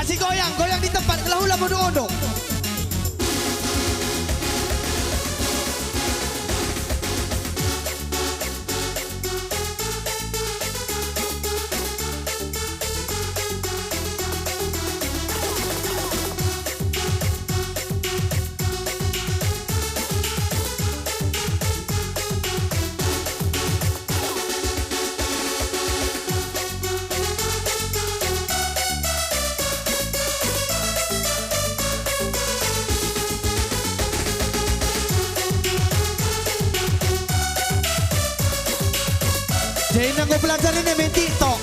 Kasih goyang, goyang di tempat, hula bodong-bodong. Jadi nanggo pelajaran ini main TikTok.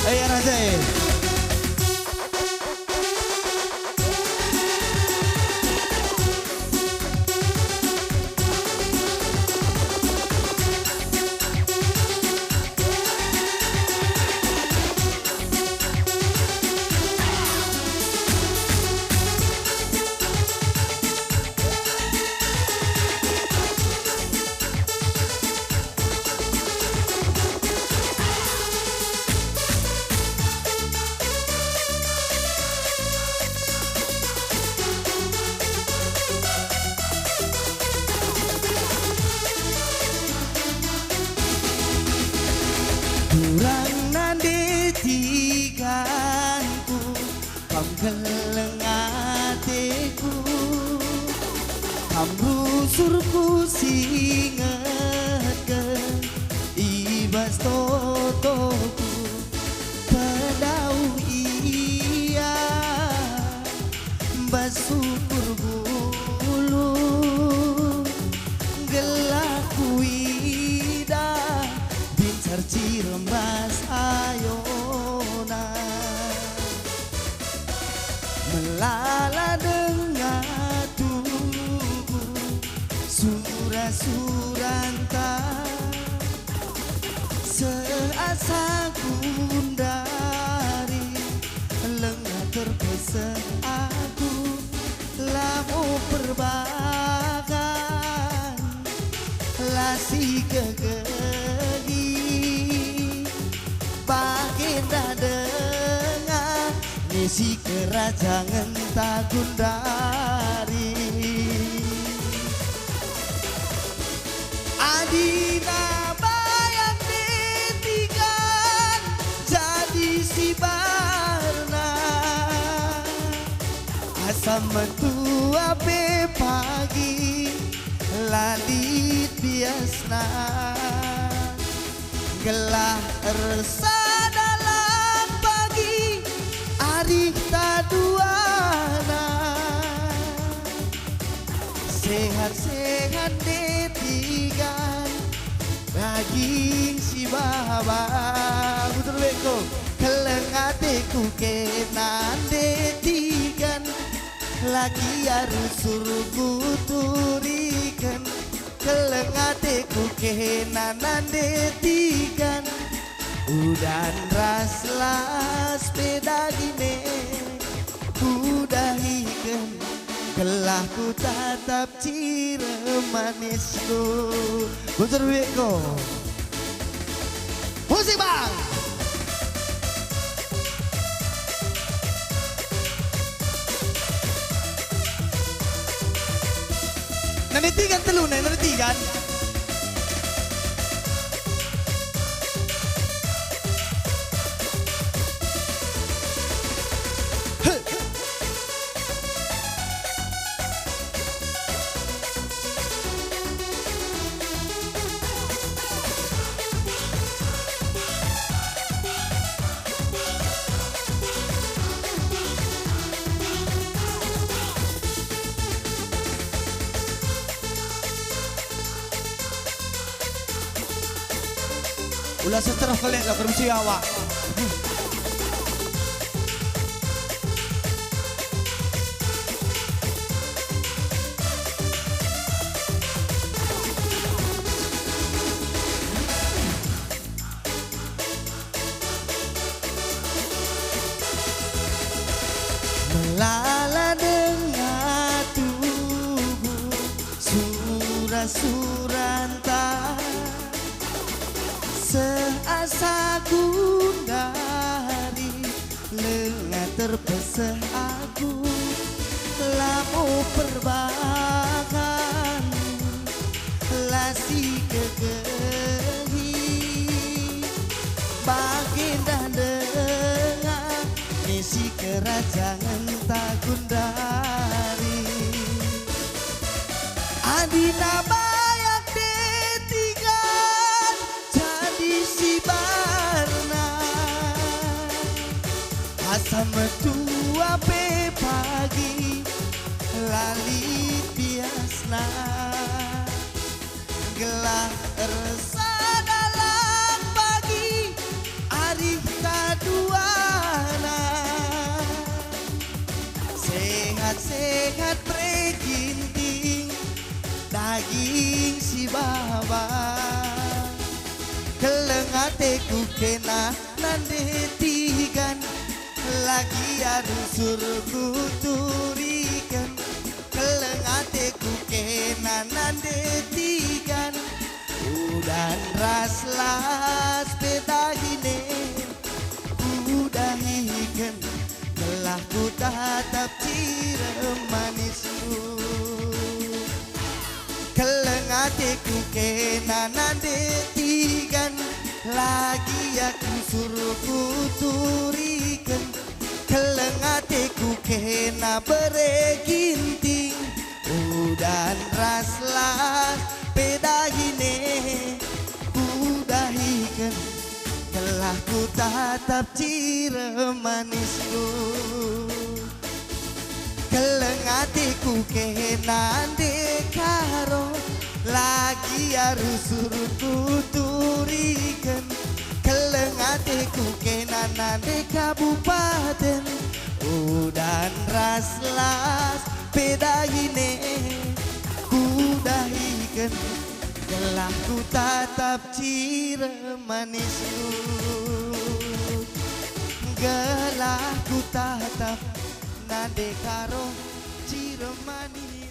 Ya Raja. Kurang nande tiganku, kam geleng atiku, kam rusurku singetken ibas totoku, pedau iya basukur bulu gelaku ida bincar cirembas ayona melala dengan tubuh surah-suranta seasa gundari lengah terpesat aku lamu perbakan lasi kegegi baginda dengar ngisi kerajaan tagundari adina bayang ditikan jadi si barna asam mentua pe pagi lalit biasna gelah resa dalam pagi ari taduana sehat-sehat detigan daging si baba betul beko keleng hatiku kenan detigan lagi harus suruh turikan keleng hatiku kenanan detigan udan raslah sepeda gine udahikan gelah ku tatap ciremanisku betul beko musik bang. Nanitigan telu na, nanitigan. Ulah seterah kalian lah kerumsi awak. Melala dengan tubuh surah-suranta seasa gundari lengan terpesah aku lamu perbakan lasi kegehi baginda dengan misi kerajaan Tagundari Adina bayak detigan jadi si barna asam metua pe pagi lali biasna gelah resa dalam pagi hari kaduana sehat-sehat preginting daging si baba kelengateku kena nandetigan lagi harus suruhku turikan kelengateku kena nandetigan udan raslas pedagine udahikan telah ku tatap cire manisku kelengateku kena nandetigan lagi aku suruh ku turikan kelengateku kena bereginting udan raslah pedagine udahikan telah ku tatap cire manisku kelengateku kena dekaro lagi harus suruh tuturikan kelengateku kena nande kabupaten udan raslas pedagine kudahikan telah ku tatap cire manisku gelah ku tatap nande karo cire manis